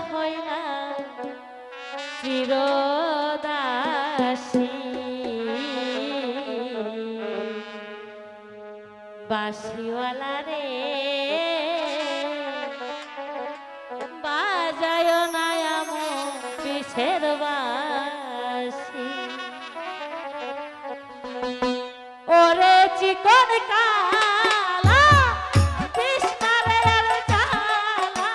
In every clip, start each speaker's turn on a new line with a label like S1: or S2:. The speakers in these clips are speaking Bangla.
S1: হইলাম চিরদাসী বাঁশিওয়ালা রে বাজায় না আমার বিষের বাঁশি ওরে চিকন কালা কৃষ্ণারের জ্বালা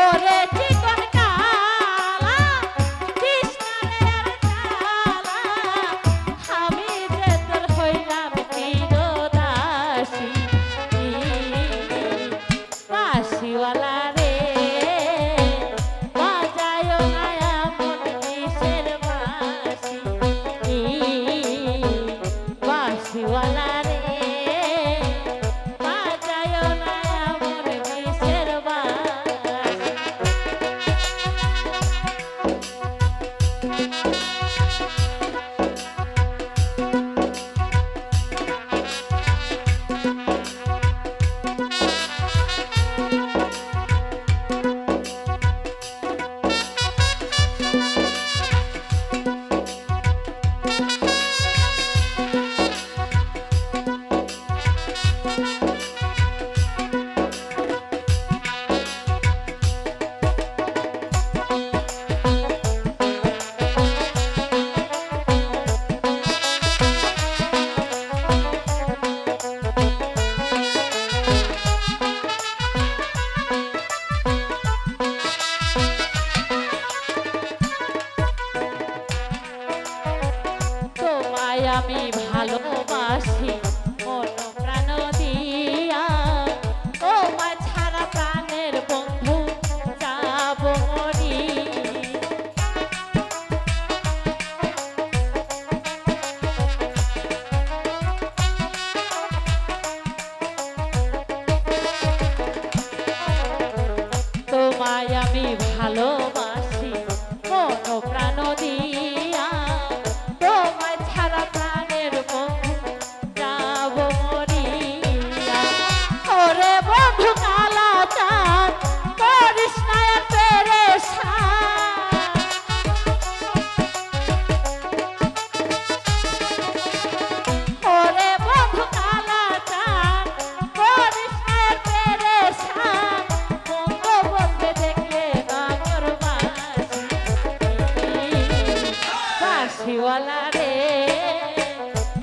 S1: ওরে চিকন কালা কৃষ্ণারের জ্বালা আমি যে তোর হইলাম চিরদাসী বাঁশিওয়ালা রে বাঁশিওয়ালা রে বাজায় না আমার বিষের বাঁশি আমি ভালোবাসি মন প্রাণ দিয়া তোমায় ছাড়া প্রাণের বন্ধু যাব মরি তোমায় আমি ভালোবাসি মন প্রাণ দিয়া তোমায় ছাড়া প্রাণের বন্ধু যাব মরিয়া ওরে বন্ধু কালা চাঁদ করিস না পেরেশান ওরে বন্ধু কালা চাঁদ করিস না পেরেশান বঙ্গ বলতে দেখলে নগর বাঁশিওয়ালা রে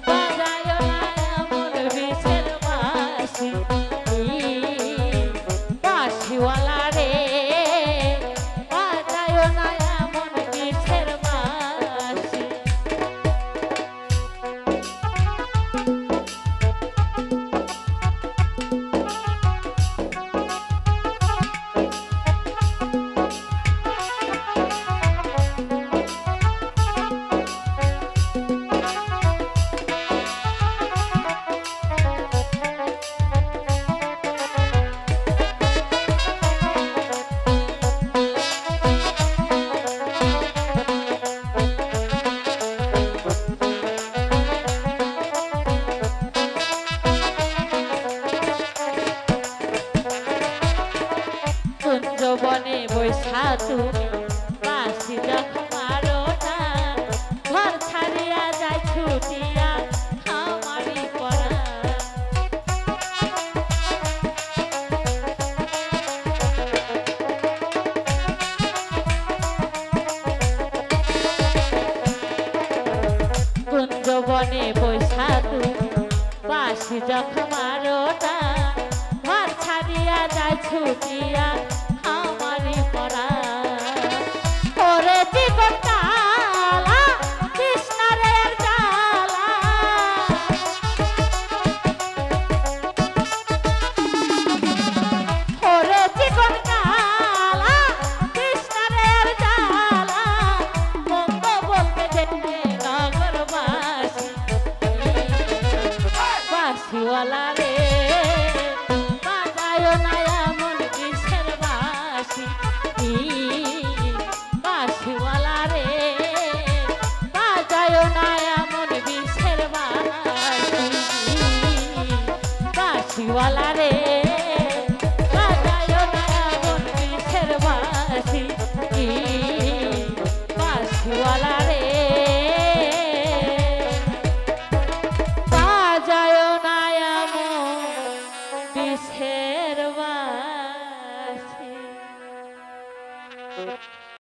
S1: বাজায় না আমার বিষের বাঁশি বাঁশিওয়ালা রে বাজায় না আমার বিষের বাঁশি কুঞ্জবনে বৈশা তুমি বাঁশি যখন মারো টান ঘর ছাড়িয়া যায় ছুটিয়া আমারই পরাণ কুঞ্জবনে বৈশা তুমি বাঁশি যখন মারো টান ঘর ছাড়িয়া যায় ছুটিয়া আমারই পরাণ ওরে চিকন কালা কৃষ্ণারের জ্বালা ওরে চিকন কালা কৃষ্ণারের জ্বালা বঙ্গ বলতে দেখলে নগর বাঁশি বাঁশিওয়ালা